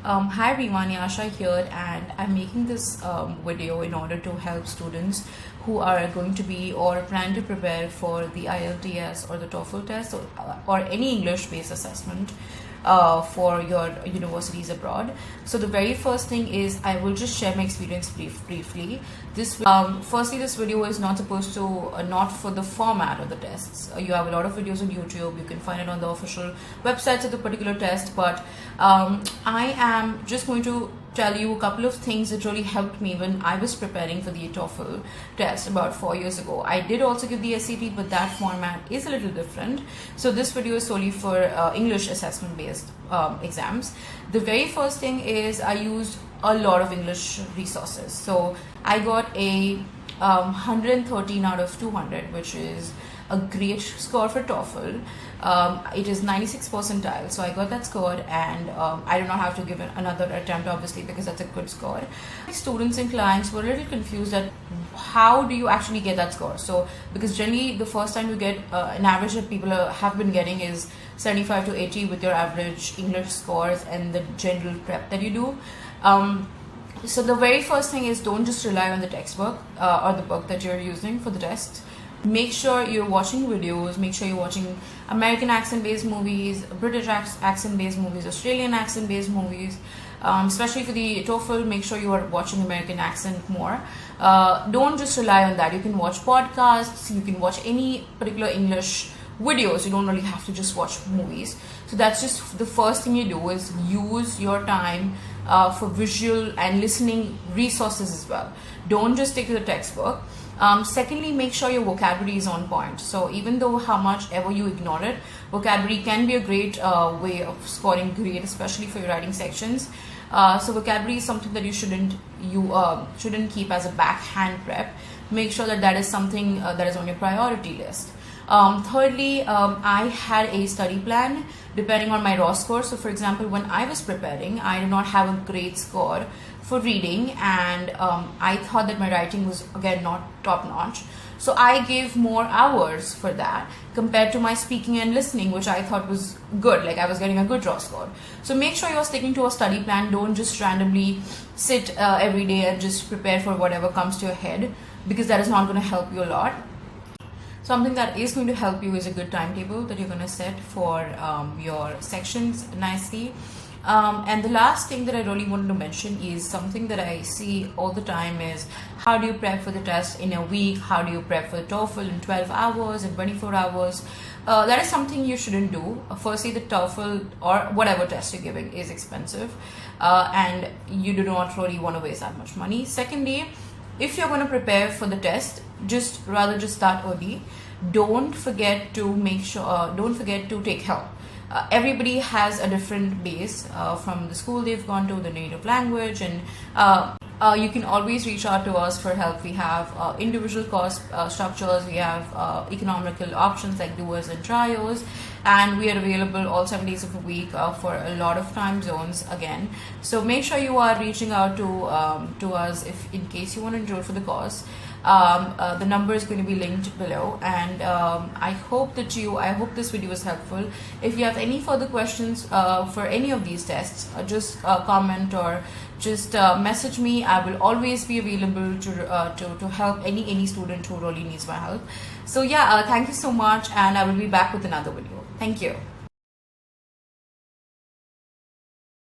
Hi everyone, Yasha here, and I'm making this video in order to help students who are going to be or plan to prepare for the Ielts or the Toefl test or any English-based assessment for your universities abroad. So the very first thing is I will just share my experience briefly. Firstly, this video is not supposed to not for the format of the tests. You have a lot of videos on YouTube. You can find it on the official websites of the particular test, but I am just going to tell you a couple of things that really helped me when I was preparing for the Toefl test about 4 years ago. I did also give the SAT, but that format is a little different. So this video is solely for English assessment based exams. The very first thing is I used a lot of English resources. So I got a 113 out of 200, which is a great score for Toefl. It is 96 percentile, so I got that score, and I do not have to give another attempt, obviously, because that's a good score. Students and clients were a little confused at how do you actually get that score. So because generally the first time you get an average that people have been getting is 75 to 80 with your average English scores and the general prep that you do. So the very first thing is don't just rely on the textbook or the book that you're using for the test. Make sure you're watching videos, make sure you're watching American accent-based movies, British accent-based movies, Australian accent-based movies. Especially for the Toefl, make sure you are watching American accent more. Don't just rely on that. You can watch podcasts, you can watch any particular English videos. You don't really have to just watch movies. So that's just the first thing you do, is use your time for visual and listening resources as well. Don't just stick to the textbook. Secondly, make sure your vocabulary is on point. So even though how much ever you ignore it, vocabulary can be a great way of scoring great, especially for your writing sections. So vocabulary is something that you shouldn't keep as a backhand prep. Make sure that that is something that is on your priority list. Thirdly, I had a study plan depending on my raw score. So for example, when I was preparing, I did not have a great score for reading, and I thought that my writing was again not top notch. So I gave more hours for that compared to my speaking and listening, which I thought was good, like I was getting a good raw score. So make sure you're sticking to a study plan. Don't just randomly sit every day and just prepare for whatever comes to your head, because that is not going to help you a lot. Something that is going to help you is a good timetable that you're going to set for your sections nicely. And the last thing that I really wanted to mention is something that I see all the time is, how do you prep for the test in a week? How do you prep for the Toefl in 12 hours and 24 hours? That is something you shouldn't do. Firstly, the Toefl or whatever test you're giving is expensive, and you do not really want to waste that much money. Secondly, if you're going to prepare for the test, just start early. Don't forget to take help. Everybody has a different base from the school they've gone to, the native language, and you can always reach out to us for help. We have individual cost structures, we have economical options like duos and trios, and we are available all 7 days of the week for a lot of time zones again. So make sure you are reaching out to us if in case you want to enroll for the course. The number is going to be linked below, and I hope this video was helpful. If you have any further questions for any of these tests, just comment or just message me. I will always be available to help any student who really needs my help. So yeah, thank you so much, and I will be back with another video. Thank you.